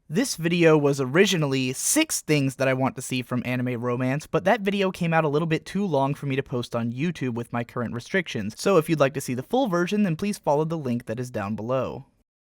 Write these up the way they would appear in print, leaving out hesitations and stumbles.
This video was originally 6 things that I want to see from anime romance, but that video came out a little bit too long for me to post on YouTube with my current restrictions, so if you'd like to see the full version, then please follow the link that is down below.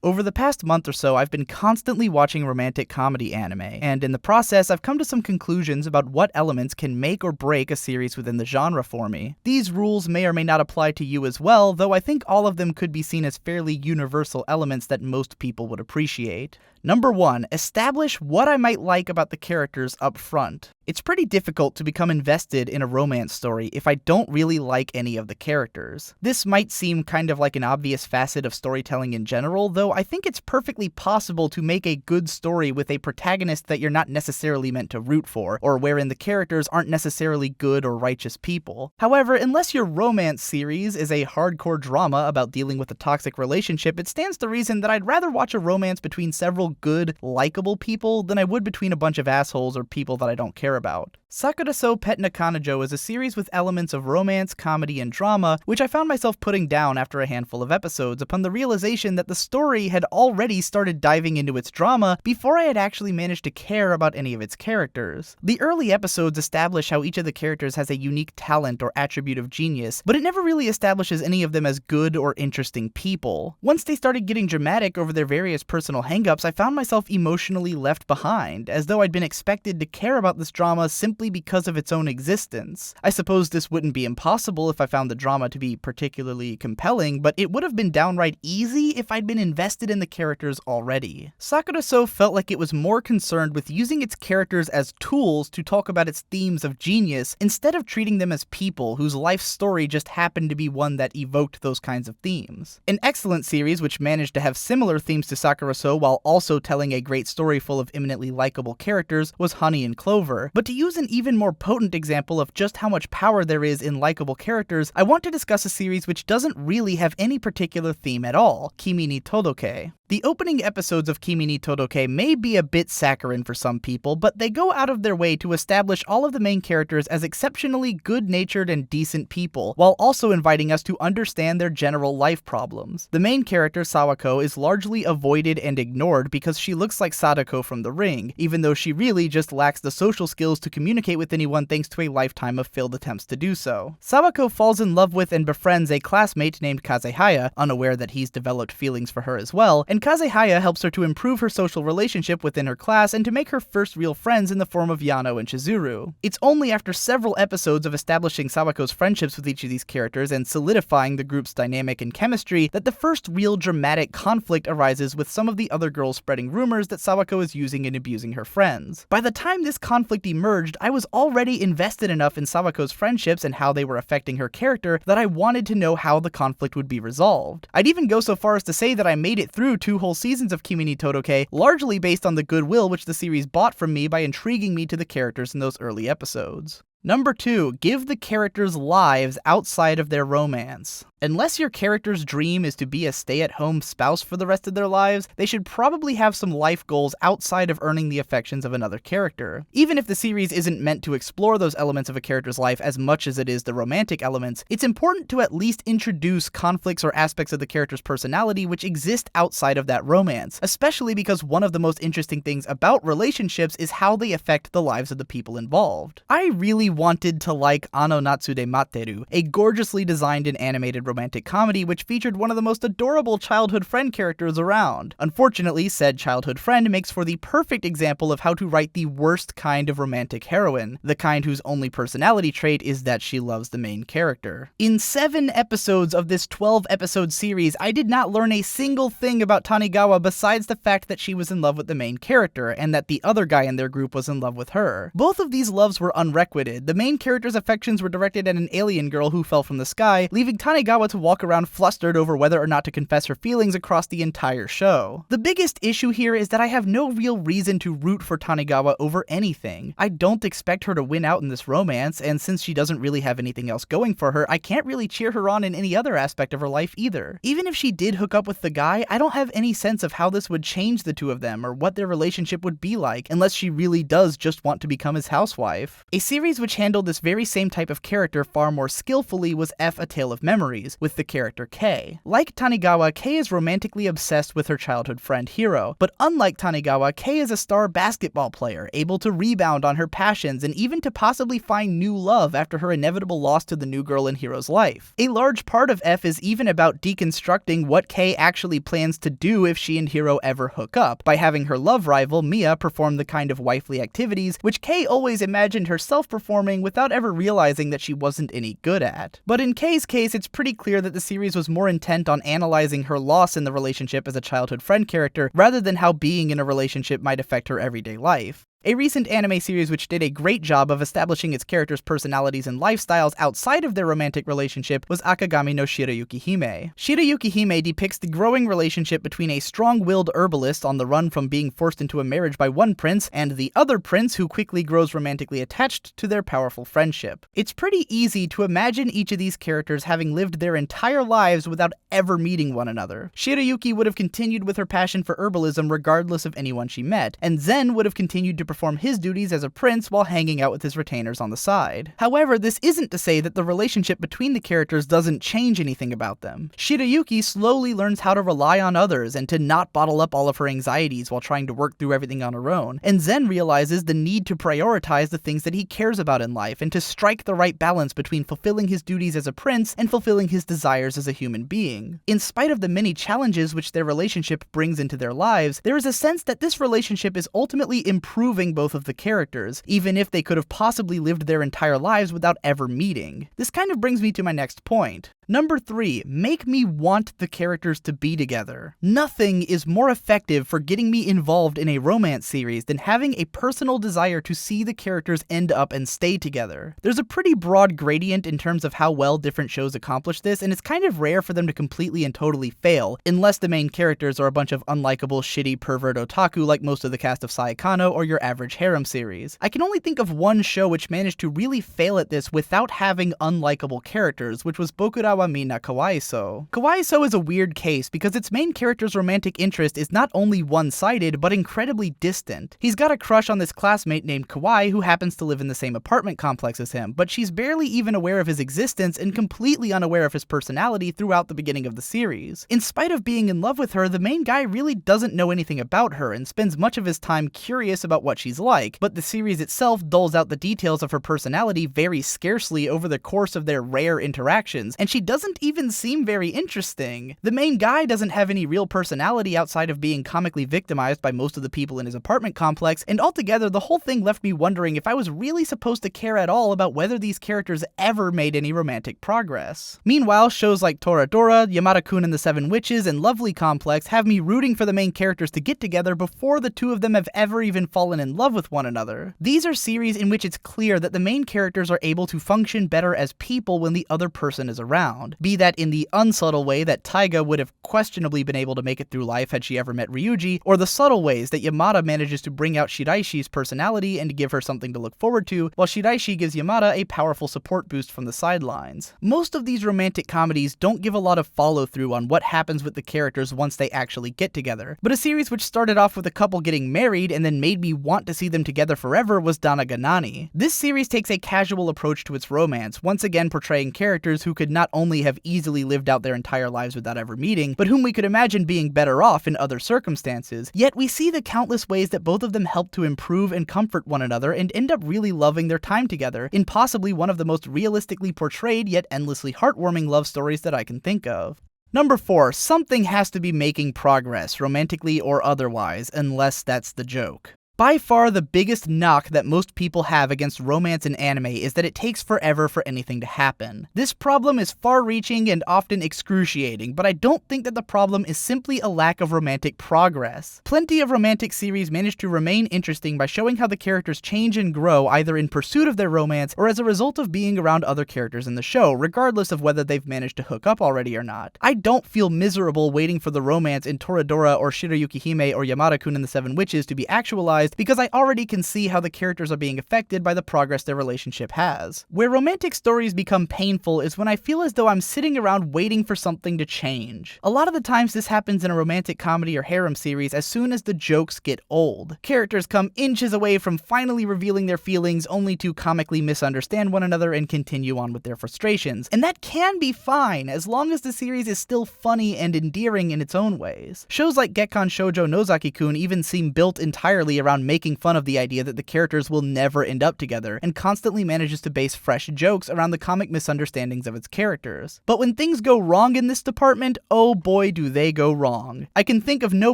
Over the past month or so, I've been constantly watching romantic comedy anime, and in the process, I've come to some conclusions about what elements can make or break a series within the genre for me. These rules may or may not apply to you as well, though I think all of them could be seen as fairly universal elements that most people would appreciate. Number 1, establish what I might like about the characters up front. It's pretty difficult to become invested in a romance story if I don't really like any of the characters. This might seem kind of like an obvious facet of storytelling in general, though I think it's perfectly possible to make a good story with a protagonist that you're not necessarily meant to root for, or wherein the characters aren't necessarily good or righteous people. However, unless your romance series is a hardcore drama about dealing with a toxic relationship, it stands to reason that I'd rather watch a romance between several good, likable people than I would between a bunch of assholes or people that I don't care about. Sakura-so Pet no Kanojo is a series with elements of romance, comedy, and drama, which I found myself putting down after a handful of episodes upon the realization that the story had already started diving into its drama before I had actually managed to care about any of its characters. The early episodes establish how each of the characters has a unique talent or attribute of genius, but it never really establishes any of them as good or interesting people. Once they started getting dramatic over their various personal hangups, I found myself emotionally left behind, as though I'd been expected to care about this drama simply because of its own existence. I suppose this wouldn't be impossible if I found the drama to be particularly compelling, but it would have been downright easy if I'd been invested in the characters already. Sakura-so felt like it was more concerned with using its characters as tools to talk about its themes of genius, instead of treating them as people whose life story just happened to be one that evoked those kinds of themes. An excellent series which managed to have similar themes to Sakura-so while also telling a great story full of eminently likable characters was Honey and Clover, but to use an even more potent example of just how much power there is in likable characters, I want to discuss a series which doesn't really have any particular theme at all, Kimi ni Todoke. The opening episodes of Kimi ni Todoke may be a bit saccharine for some people, but they go out of their way to establish all of the main characters as exceptionally good-natured and decent people, while also inviting us to understand their general life problems. The main character, Sawako, is largely avoided and ignored because she looks like Sadako from The Ring, even though she really just lacks the social skills to communicate with anyone thanks to a lifetime of failed attempts to do so. Sawako falls in love with and befriends a classmate named Kazehaya, unaware that he's developed feelings for her as well, and Kazehaya helps her to improve her social relationship within her class and to make her first real friends in the form of Yano and Chizuru. It's only after several episodes of establishing Sawako's friendships with each of these characters and solidifying the group's dynamic and chemistry that the first real dramatic conflict arises with some of the other girls spreading rumors that Sawako is using and abusing her friends. By the time this conflict emerged, I was already invested enough in Sawako's friendships and how they were affecting her character that I wanted to know how the conflict would be resolved. I'd even go so far as to say that I made it through 2 whole seasons of Kimi ni Todoke, largely based on the goodwill which the series bought from me by intriguing me to the characters in those early episodes. Number 2, give the characters lives outside of their romance. Unless your character's dream is to be a stay-at-home spouse for the rest of their lives, they should probably have some life goals outside of earning the affections of another character. Even if the series isn't meant to explore those elements of a character's life as much as it is the romantic elements, it's important to at least introduce conflicts or aspects of the character's personality which exist outside of that romance, especially because one of the most interesting things about relationships is how they affect the lives of the people involved. I really wanted to like Ano Natsu de Materu, a gorgeously designed and animated romantic comedy which featured one of the most adorable childhood friend characters around. Unfortunately, said childhood friend makes for the perfect example of how to write the worst kind of romantic heroine, the kind whose only personality trait is that she loves the main character. In 7 episodes of this 12-episode series, I did not learn a single thing about Tanigawa besides the fact that she was in love with the main character, and that the other guy in their group was in love with her. Both of these loves were unrequited. The main character's affections were directed at an alien girl who fell from the sky, leaving Tanigawa to walk around flustered over whether or not to confess her feelings across the entire show. The biggest issue here is that I have no real reason to root for Tanigawa over anything. I don't expect her to win out in this romance, and since she doesn't really have anything else going for her, I can't really cheer her on in any other aspect of her life either. Even if she did hook up with the guy, I don't have any sense of how this would change the two of them or what their relationship would be like, unless she really does just want to become his housewife. A series which which handled this very same type of character far more skillfully was F: A Tale of Memories, with the character Kei. Like Tanigawa, Kei is romantically obsessed with her childhood friend Hiro, but unlike Tanigawa, Kei is a star basketball player, able to rebound on her passions and even to possibly find new love after her inevitable loss to the new girl in Hiro's life. A large part of F is even about deconstructing what Kei actually plans to do if she and Hiro ever hook up, by having her love rival, Mia, perform the kind of wifely activities which Kei always imagined herself performing without ever realizing that she wasn't any good at. But in Kei's case, it's pretty clear that the series was more intent on analyzing her loss in the relationship as a childhood friend character, rather than how being in a relationship might affect her everyday life. A recent anime series which did a great job of establishing its characters' personalities and lifestyles outside of their romantic relationship was Akagami no Shirayuki Hime. Shirayuki Hime depicts the growing relationship between a strong-willed herbalist on the run from being forced into a marriage by one prince and the other prince who quickly grows romantically attached to their powerful friendship. It's pretty easy to imagine each of these characters having lived their entire lives without ever meeting one another. Shirayuki would have continued with her passion for herbalism regardless of anyone she met, and Zen would have continued to perform his duties as a prince while hanging out with his retainers on the side. However, this isn't to say that the relationship between the characters doesn't change anything about them. Shirayuki slowly learns how to rely on others and to not bottle up all of her anxieties while trying to work through everything on her own, and Zen realizes the need to prioritize the things that he cares about in life and to strike the right balance between fulfilling his duties as a prince and fulfilling his desires as a human being. In spite of the many challenges which their relationship brings into their lives, there is a sense that this relationship is ultimately improving both of the characters, even if they could have possibly lived their entire lives without ever meeting. This kind of brings me to my next point. Number 3, make me want the characters to be together. Nothing is more effective for getting me involved in a romance series than having a personal desire to see the characters end up and stay together. There's a pretty broad gradient in terms of how well different shows accomplish this, and it's kind of rare for them to completely and totally fail, unless the main characters are a bunch of unlikable, shitty pervert otaku like most of the cast of Saekano or your average harem series. I can only think of one show which managed to really fail at this without having unlikable characters, which was Bokurawa Mina Kawaiso. Kawaiso is a weird case because its main character's romantic interest is not only one-sided, but incredibly distant. He's got a crush on this classmate named Kawai who happens to live in the same apartment complex as him, but she's barely even aware of his existence and completely unaware of his personality throughout the beginning of the series. In spite of being in love with her, the main guy really doesn't know anything about her and spends much of his time curious about what she's like, but the series itself doles out the details of her personality very scarcely over the course of their rare interactions, and she doesn't even seem very interesting. The main guy doesn't have any real personality outside of being comically victimized by most of the people in his apartment complex, and altogether the whole thing left me wondering if I was really supposed to care at all about whether these characters ever made any romantic progress. Meanwhile, shows like Toradora, Yamada-kun and the Seven Witches, and Lovely Complex have me rooting for the main characters to get together before the two of them have ever even fallen in love with one another. These are series in which it's clear that the main characters are able to function better as people when the other person is around, be that in the unsubtle way that Taiga would have questionably been able to make it through life had she ever met Ryuji, or the subtle ways that Yamada manages to bring out Shiraishi's personality and give her something to look forward to, while Shiraishi gives Yamada a powerful support boost from the sidelines. Most of these romantic comedies don't give a lot of follow-through on what happens with the characters once they actually get together, but a series which started off with a couple getting married and then made me want to see them together forever was Danaganani. This series takes a casual approach to its romance, once again portraying characters who could not only have easily lived out their entire lives without ever meeting, but whom we could imagine being better off in other circumstances. Yet we see the countless ways that both of them help to improve and comfort one another and end up really loving their time together, in possibly one of the most realistically portrayed yet endlessly heartwarming love stories that I can think of. Number 4, something has to be making progress, romantically or otherwise, unless that's the joke. By far the biggest knock that most people have against romance in anime is that it takes forever for anything to happen. This problem is far-reaching and often excruciating, but I don't think that the problem is simply a lack of romantic progress. Plenty of romantic series manage to remain interesting by showing how the characters change and grow either in pursuit of their romance or as a result of being around other characters in the show, regardless of whether they've managed to hook up already or not. I don't feel miserable waiting for the romance in Toradora or Shirayuki Hime or Yamada-kun and the Seven Witches to be actualized with because I already can see how the characters are being affected by the progress their relationship has. Where romantic stories become painful is when I feel as though I'm sitting around waiting for something to change. A lot of the times this happens in a romantic comedy or harem series as soon as the jokes get old. Characters come inches away from finally revealing their feelings only to comically misunderstand one another and continue on with their frustrations. And that can be fine as long as the series is still funny and endearing in its own ways. Shows like Gekkan Shoujo Nozaki-kun even seem built entirely around making fun of the idea that the characters will never end up together, and constantly manages to base fresh jokes around the comic misunderstandings of its characters. But when things go wrong in this department, oh boy do they go wrong. I can think of no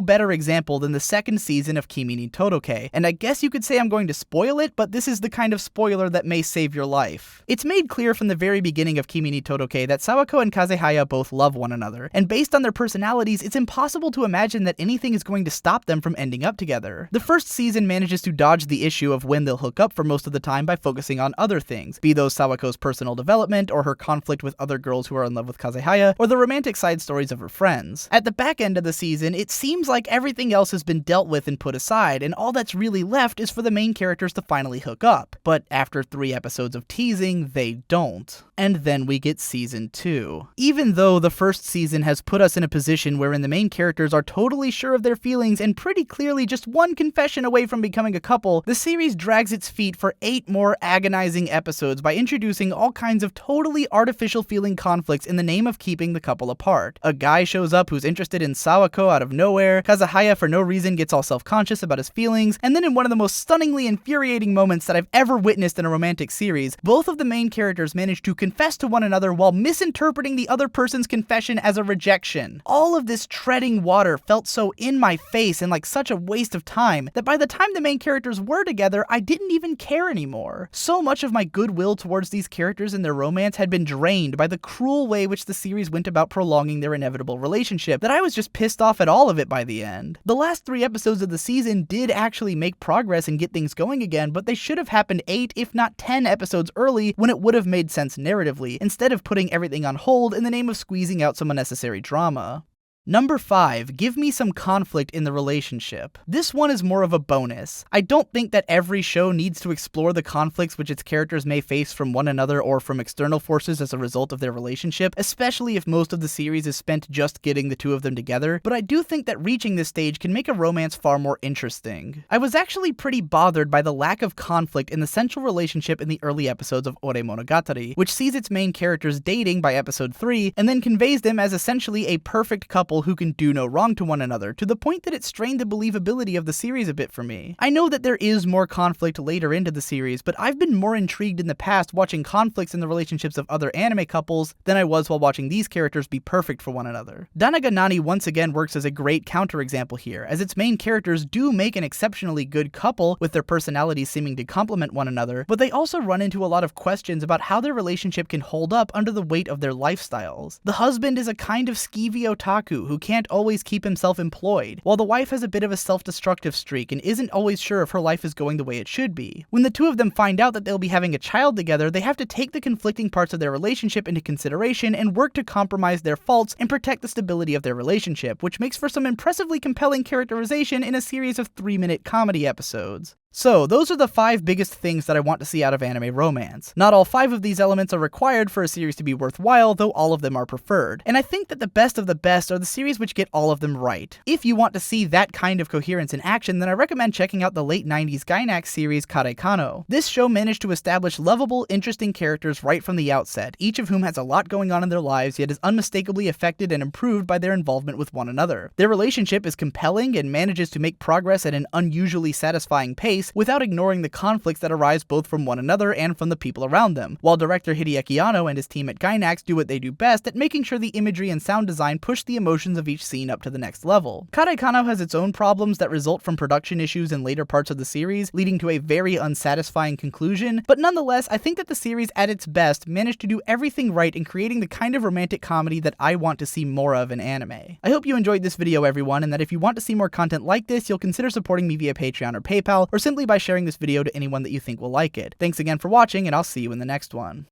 better example than the second season of Kimi ni Todoke, and I guess you could say I'm going to spoil it, but this is the kind of spoiler that may save your life. It's made clear from the very beginning of Kimi ni Todoke that Sawako and Kazehaya both love one another, and based on their personalities, it's impossible to imagine that anything is going to stop them from ending up together. The first season manages to dodge the issue of when they'll hook up for most of the time by focusing on other things, be those Sawako's personal development, or her conflict with other girls who are in love with Kazehaya, or the romantic side stories of her friends. At the back end of the season, it seems like everything else has been dealt with and put aside, and all that's really left is for the main characters to finally hook up. But after 3 episodes of teasing, they don't. And then we get season 2. Even though the first season has put us in a position wherein the main characters are totally sure of their feelings and pretty clearly just one confession away from becoming a couple, the series drags its feet for 8 more agonizing episodes by introducing all kinds of totally artificial feeling conflicts in the name of keeping the couple apart. A guy shows up who's interested in Sawako out of nowhere, Kazehaya for no reason gets all self-conscious about his feelings, and then in one of the most stunningly infuriating moments that I've ever witnessed in a romantic series, both of the main characters manage to confess to one another while misinterpreting the other person's confession as a rejection. All of this treading water felt so in my face and like such a waste of time that by the time the main characters were together, I didn't even care anymore. So much of my goodwill towards these characters and their romance had been drained by the cruel way which the series went about prolonging their inevitable relationship that I was just pissed off at all of it by the end. The last 3 episodes of the season did actually make progress and get things going again, but they should have happened 8 if not 10 episodes early when it would have made sense narratively, instead of putting everything on hold in the name of squeezing out some unnecessary drama. Number 5, give me some conflict in the relationship. This one is more of a bonus. I don't think that every show needs to explore the conflicts which its characters may face from one another or from external forces as a result of their relationship, especially if most of the series is spent just getting the two of them together, but I do think that reaching this stage can make a romance far more interesting. I was actually pretty bothered by the lack of conflict in the central relationship in the early episodes of Ore Monogatari, which sees its main characters dating by episode 3, and then conveys them as essentially a perfect couple who can do no wrong to one another, to the point that it strained the believability of the series a bit for me. I know that there is more conflict later into the series, but I've been more intrigued in the past watching conflicts in the relationships of other anime couples than I was while watching these characters be perfect for one another. Danaga Nani once again works as a great counterexample here, as its main characters do make an exceptionally good couple with their personalities seeming to complement one another, but they also run into a lot of questions about how their relationship can hold up under the weight of their lifestyles. The husband is a kind of skeevy otaku who can't always keep himself employed, while the wife has a bit of a self-destructive streak and isn't always sure if her life is going the way it should be. When the two of them find out that they'll be having a child together, they have to take the conflicting parts of their relationship into consideration and work to compromise their faults and protect the stability of their relationship, which makes for some impressively compelling characterization in a series of 3-minute comedy episodes. So, those are the 5 biggest things that I want to see out of anime romance. Not all 5 of these elements are required for a series to be worthwhile, though all of them are preferred. And I think that the best of the best are the series which get all of them right. If you want to see that kind of coherence in action, then I recommend checking out the late 90s Gainax series Kare Kano. This show managed to establish lovable, interesting characters right from the outset, each of whom has a lot going on in their lives, yet is unmistakably affected and improved by their involvement with one another. Their relationship is compelling and manages to make progress at an unusually satisfying pace without ignoring the conflicts that arise both from one another and from the people around them, while director Hideaki Anno and his team at Gainax do what they do best at making sure the imagery and sound design push the emotions of each scene up to the next level. Kare Kano has its own problems that result from production issues in later parts of the series, leading to a very unsatisfying conclusion, but nonetheless, I think that the series at its best managed to do everything right in creating the kind of romantic comedy that I want to see more of in anime. I hope you enjoyed this video, everyone, and that if you want to see more content like this, you'll consider supporting me via Patreon or PayPal, or simply by sharing this video to anyone that you think will like it. Thanks again for watching, and I'll see you in the next one.